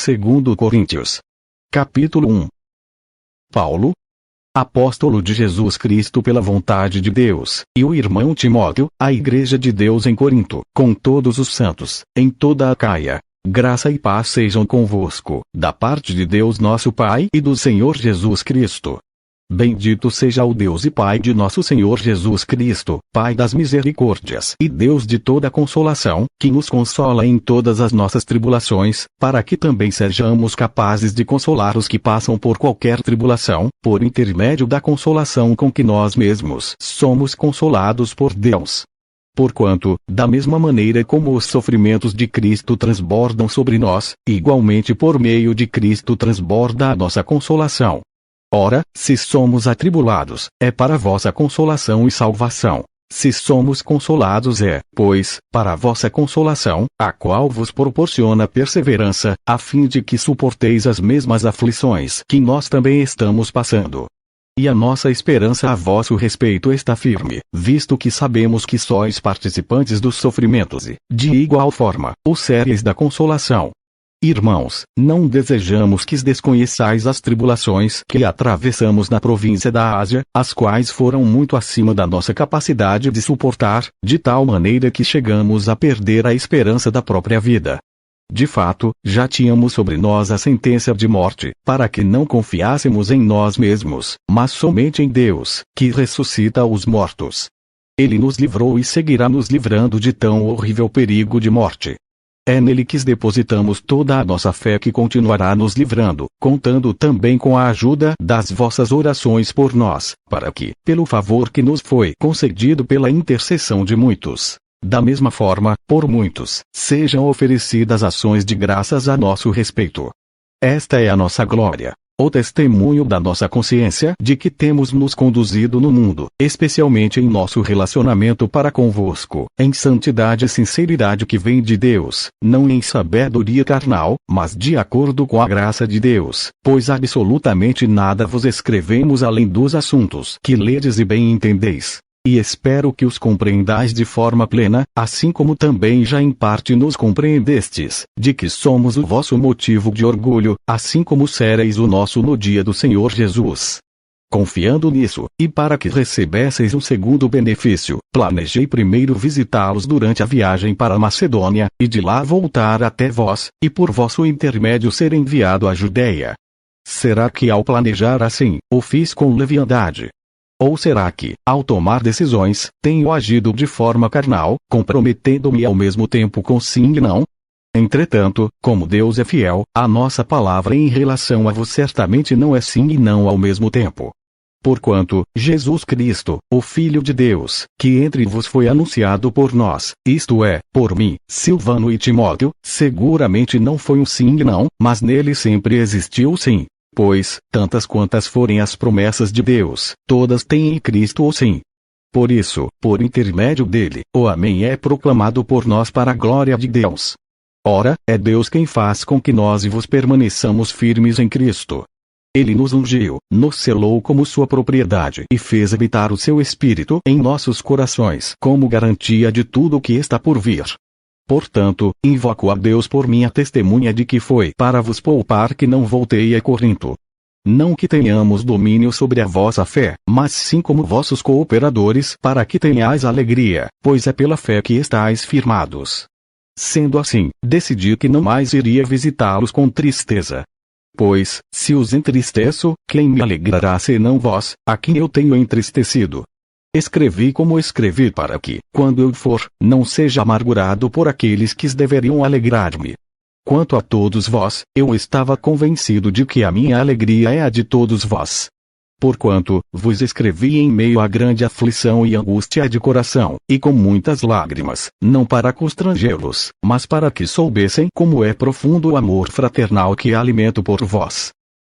Segundo Coríntios. Capítulo 1. Paulo, apóstolo de Jesus Cristo pela vontade de Deus, e o irmão Timóteo, à igreja de Deus em Corinto, com todos os santos, em toda a Acaia. Graça e paz sejam convosco, da parte de Deus nosso Pai e do Senhor Jesus Cristo. Bendito seja o Deus e Pai de nosso Senhor Jesus Cristo, Pai das misericórdias e Deus de toda consolação, que nos consola em todas as nossas tribulações, para que também sejamos capazes de consolar os que passam por qualquer tribulação, por intermédio da consolação com que nós mesmos somos consolados por Deus. Porquanto, da mesma maneira como os sofrimentos de Cristo transbordam sobre nós, igualmente por meio de Cristo transborda a nossa consolação. Ora, se somos atribulados, é para vossa consolação e salvação. Se somos consolados é, pois, para a vossa consolação, a qual vos proporciona perseverança, a fim de que suporteis as mesmas aflições que nós também estamos passando. E a nossa esperança a vosso respeito está firme, visto que sabemos que sois participantes dos sofrimentos e, de igual forma, os séries da consolação. Irmãos, não desejamos que desconheçais as tribulações que atravessamos na província da Ásia, as quais foram muito acima da nossa capacidade de suportar, de tal maneira que chegamos a perder a esperança da própria vida. De fato, já tínhamos sobre nós a sentença de morte, para que não confiássemos em nós mesmos, mas somente em Deus, que ressuscita os mortos. Ele nos livrou e seguirá nos livrando de tão horrível perigo de morte. É nele que depositamos toda a nossa fé, que continuará nos livrando, contando também com a ajuda das vossas orações por nós, para que, pelo favor que nos foi concedido pela intercessão de muitos, da mesma forma, por muitos, sejam oferecidas ações de graças a nosso respeito. Esta é a nossa glória, o testemunho da nossa consciência de que temos nos conduzido no mundo, especialmente em nosso relacionamento para convosco, em santidade e sinceridade que vem de Deus, não em sabedoria carnal, mas de acordo com a graça de Deus, pois absolutamente nada vos escrevemos além dos assuntos que ledes e bem entendeis. E espero que os compreendais de forma plena, assim como também já em parte nos compreendestes, de que somos o vosso motivo de orgulho, assim como sereis o nosso no dia do Senhor Jesus. Confiando nisso, e para que recebesseis um segundo benefício, planejei primeiro visitá-los durante a viagem para a Macedônia, e de lá voltar até vós, e por vosso intermédio ser enviado à Judéia. Será que ao planejar assim, o fiz com leviandade? Ou será que, ao tomar decisões, tenho agido de forma carnal, comprometendo-me ao mesmo tempo com sim e não? Entretanto, como Deus é fiel, a nossa palavra em relação a vos certamente não é sim e não ao mesmo tempo. Porquanto, Jesus Cristo, o Filho de Deus, que entre vos foi anunciado por nós, isto é, por mim, Silvano e Timóteo, seguramente não foi um sim e não, mas nele sempre existiu o sim. Pois, tantas quantas forem as promessas de Deus, todas têm em Cristo o sim. Por isso, por intermédio dele, o Amém é proclamado por nós para a glória de Deus. Ora, é Deus quem faz com que nós vos permaneçamos firmes em Cristo. Ele nos ungiu, nos selou como sua propriedade e fez habitar o seu Espírito em nossos corações como garantia de tudo o que está por vir. Portanto, invoco a Deus por minha testemunha de que foi para vos poupar que não voltei a Corinto. Não que tenhamos domínio sobre a vossa fé, mas sim como vossos cooperadores, para que tenhais alegria, pois é pela fé que estáis firmados. Sendo assim, decidi que não mais iria visitá-los com tristeza. Pois, se os entristeço, quem me alegrará senão vós, a quem eu tenho entristecido? Escrevi como escrevi para que, quando eu for, não seja amargurado por aqueles que deveriam alegrar-me. Quanto a todos vós, eu estava convencido de que a minha alegria é a de todos vós. Porquanto, vos escrevi em meio a grande aflição e angústia de coração, e com muitas lágrimas, não para constrangê-los, mas para que soubessem como é profundo o amor fraternal que alimento por vós.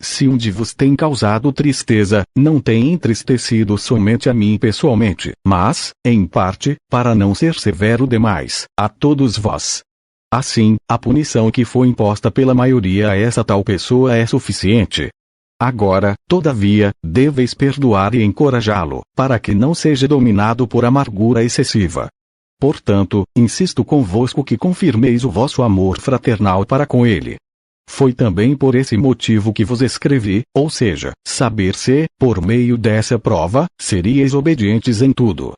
Se um de vos tem causado tristeza, não tem entristecido somente a mim pessoalmente, mas, em parte, para não ser severo demais, a todos vós. Assim, a punição que foi imposta pela maioria a essa tal pessoa é suficiente. Agora, todavia, deveis perdoar e encorajá-lo, para que não seja dominado por amargura excessiva. Portanto, insisto convosco que confirmeis o vosso amor fraternal para com ele. Foi também por esse motivo que vos escrevi, ou seja, saber se, por meio dessa prova, seríeis obedientes em tudo.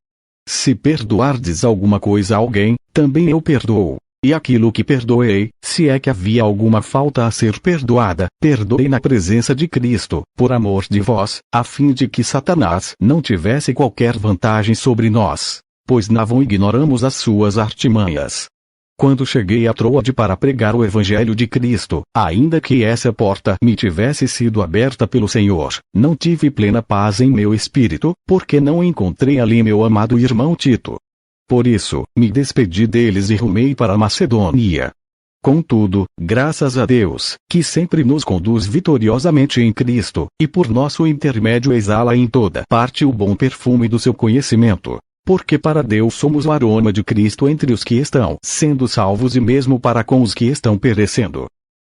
Se perdoardes alguma coisa a alguém, também eu perdoo. E aquilo que perdoei, se é que havia alguma falta a ser perdoada, perdoei na presença de Cristo, por amor de vós, a fim de que Satanás não tivesse qualquer vantagem sobre nós, pois não ignoramos as suas artimanhas. Quando cheguei a Troade para pregar o Evangelho de Cristo, ainda que essa porta me tivesse sido aberta pelo Senhor, não tive plena paz em meu espírito, porque não encontrei ali meu amado irmão Tito. Por isso, me despedi deles e rumei para a Macedônia. Contudo, graças a Deus, que sempre nos conduz vitoriosamente em Cristo, e por nosso intermédio exala em toda parte o bom perfume do seu conhecimento. Porque para Deus somos o aroma de Cristo entre os que estão sendo salvos e mesmo para com os que estão perecendo.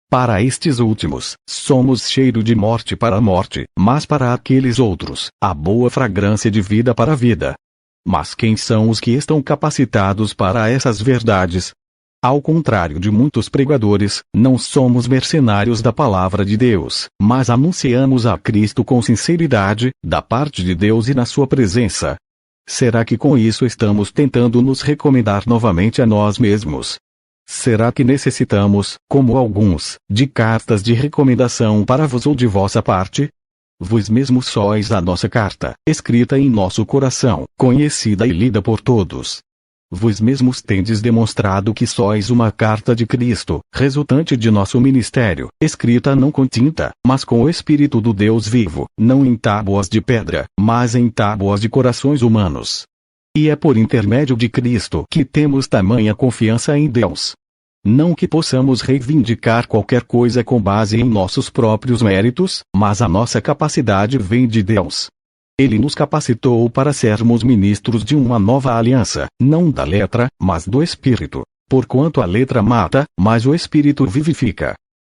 Para estes últimos, somos cheiro de morte para a morte, mas para aqueles outros, a boa fragrância de vida para a vida. Mas quem são os que estão capacitados para essas verdades? Ao contrário de muitos pregadores, não somos mercenários da palavra de Deus, mas anunciamos a Cristo com sinceridade, da parte de Deus e na sua presença. Será que com isso estamos tentando nos recomendar novamente a nós mesmos? Será que necessitamos, como alguns, de cartas de recomendação para vos ou de vossa parte? Vós mesmos sois a nossa carta, escrita em nosso coração, conhecida e lida por todos. Vós mesmos tendes demonstrado que sois uma carta de Cristo, resultante de nosso ministério, escrita não com tinta, mas com o Espírito do Deus vivo, não em tábuas de pedra, mas em tábuas de corações humanos. E é por intermédio de Cristo que temos tamanha confiança em Deus. Não que possamos reivindicar qualquer coisa com base em nossos próprios méritos, mas a nossa capacidade vem de Deus. Ele nos capacitou para sermos ministros de uma nova aliança, não da letra, mas do Espírito. Porquanto a letra mata, mas o Espírito vivifica.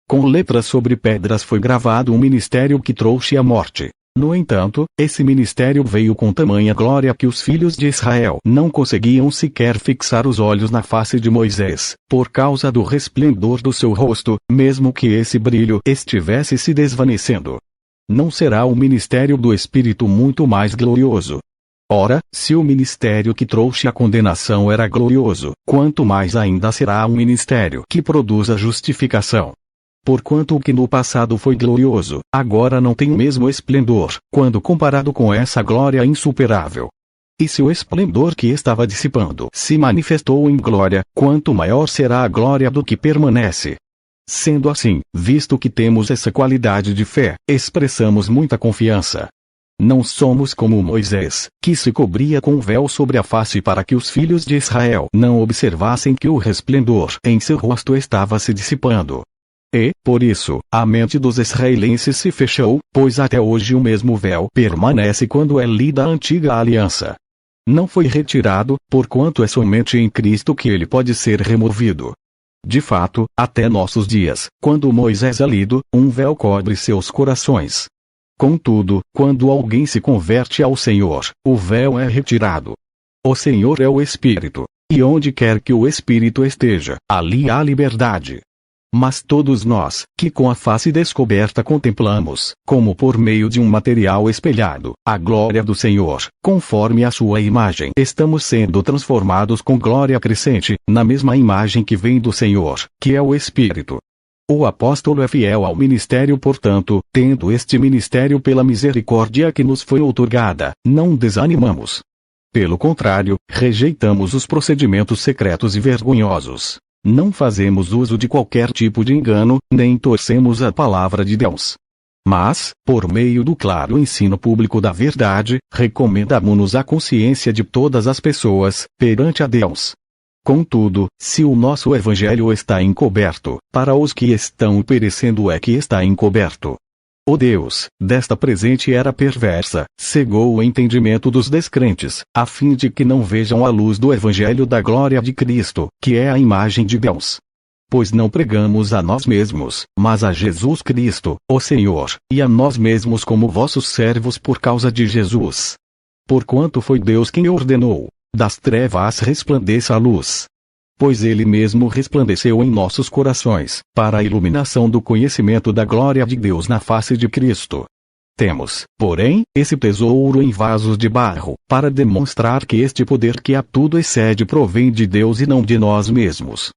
Com letras sobre pedras foi gravado um ministério que trouxe a morte. No entanto, esse ministério veio com tamanha glória que os filhos de Israel não conseguiam sequer fixar os olhos na face de Moisés, por causa do resplendor do seu rosto, mesmo que esse brilho estivesse se desvanecendo. Não será o ministério do Espírito muito mais glorioso? Ora, se o ministério que trouxe a condenação era glorioso, quanto mais ainda será um ministério que produz a justificação. Porquanto o que no passado foi glorioso, agora não tem o mesmo esplendor, quando comparado com essa glória insuperável. E se o esplendor que estava dissipando se manifestou em glória, quanto maior será a glória do que permanece. Sendo assim, visto que temos essa qualidade de fé, expressamos muita confiança. Não somos como Moisés, que se cobria com um véu sobre a face para que os filhos de Israel não observassem que o resplendor em seu rosto estava se dissipando. E, por isso, a mente dos israelenses se fechou, pois até hoje o mesmo véu permanece quando é lida a antiga aliança. Não foi retirado, porquanto é somente em Cristo que ele pode ser removido. De fato, até nossos dias, quando Moisés é lido, um véu cobre seus corações. Contudo, quando alguém se converte ao Senhor, o véu é retirado. O Senhor é o Espírito, e onde quer que o Espírito esteja, ali há liberdade. Mas todos nós, que com a face descoberta contemplamos, como por meio de um material espelhado, a glória do Senhor, conforme a sua imagem, estamos sendo transformados com glória crescente, na mesma imagem que vem do Senhor, que é o Espírito. O apóstolo é fiel ao ministério, portanto, tendo este ministério pela misericórdia que nos foi outorgada, não desanimamos. Pelo contrário, rejeitamos os procedimentos secretos e vergonhosos. Não fazemos uso de qualquer tipo de engano, nem torcemos a palavra de Deus. Mas, por meio do claro ensino público da verdade, recomendamos-nos a consciência de todas as pessoas, perante a Deus. Contudo, se o nosso evangelho está encoberto, para os que estão perecendo é que está encoberto. O Deus desta presente era perversa, cegou o entendimento dos descrentes, a fim de que não vejam a luz do Evangelho da glória de Cristo, que é a imagem de Deus. Pois não pregamos a nós mesmos, mas a Jesus Cristo, o Senhor, e a nós mesmos como vossos servos por causa de Jesus. Porquanto foi Deus quem ordenou, das trevas resplandeça a luz. pois Ele mesmo resplandeceu em nossos corações, para a iluminação do conhecimento da glória de Deus na face de Cristo. Temos, porém, esse tesouro em vasos de barro, para demonstrar que este poder que a tudo excede provém de Deus e não de nós mesmos.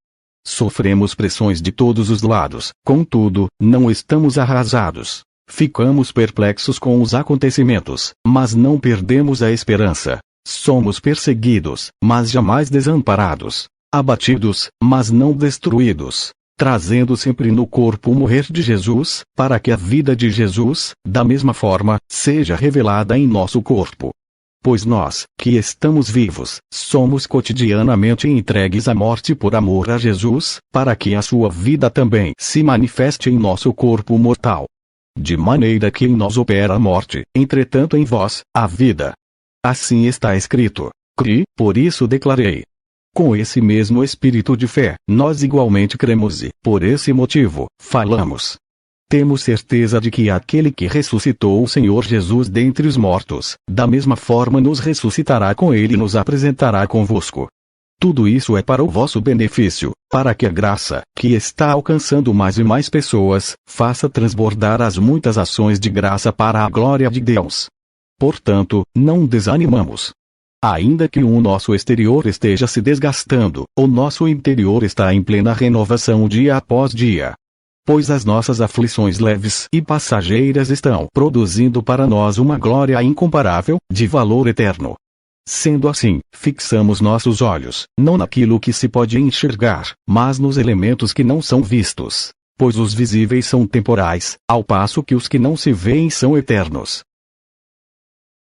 Sofremos pressões de todos os lados, contudo, não estamos arrasados. Ficamos perplexos com os acontecimentos, mas não perdemos a esperança. Somos perseguidos, mas jamais desamparados. Abatidos, mas não destruídos. Trazendo sempre no corpo o morrer de Jesus, para que a vida de Jesus, da mesma forma, seja revelada em nosso corpo. Pois nós, que estamos vivos, somos cotidianamente entregues à morte por amor a Jesus, para que a sua vida também se manifeste em nosso corpo mortal. De maneira que em nós opera a morte, entretanto em vós, a vida. Assim está escrito. Cri, por isso declarei. Com esse mesmo espírito de fé, nós igualmente cremos e, por esse motivo, falamos. Temos certeza de que aquele que ressuscitou o Senhor Jesus dentre os mortos, da mesma forma nos ressuscitará com ele e nos apresentará convosco. Tudo isso é para o vosso benefício, para que a graça, que está alcançando mais e mais pessoas, faça transbordar as muitas ações de graça para a glória de Deus. Portanto, não desanimamos. Ainda que o nosso exterior esteja se desgastando, o nosso interior está em plena renovação dia após dia. Pois as nossas aflições leves e passageiras estão produzindo para nós uma glória incomparável, de valor eterno. Sendo assim, fixamos nossos olhos, não naquilo que se pode enxergar, mas nos elementos que não são vistos. Pois os visíveis são temporais, ao passo que os que não se veem são eternos.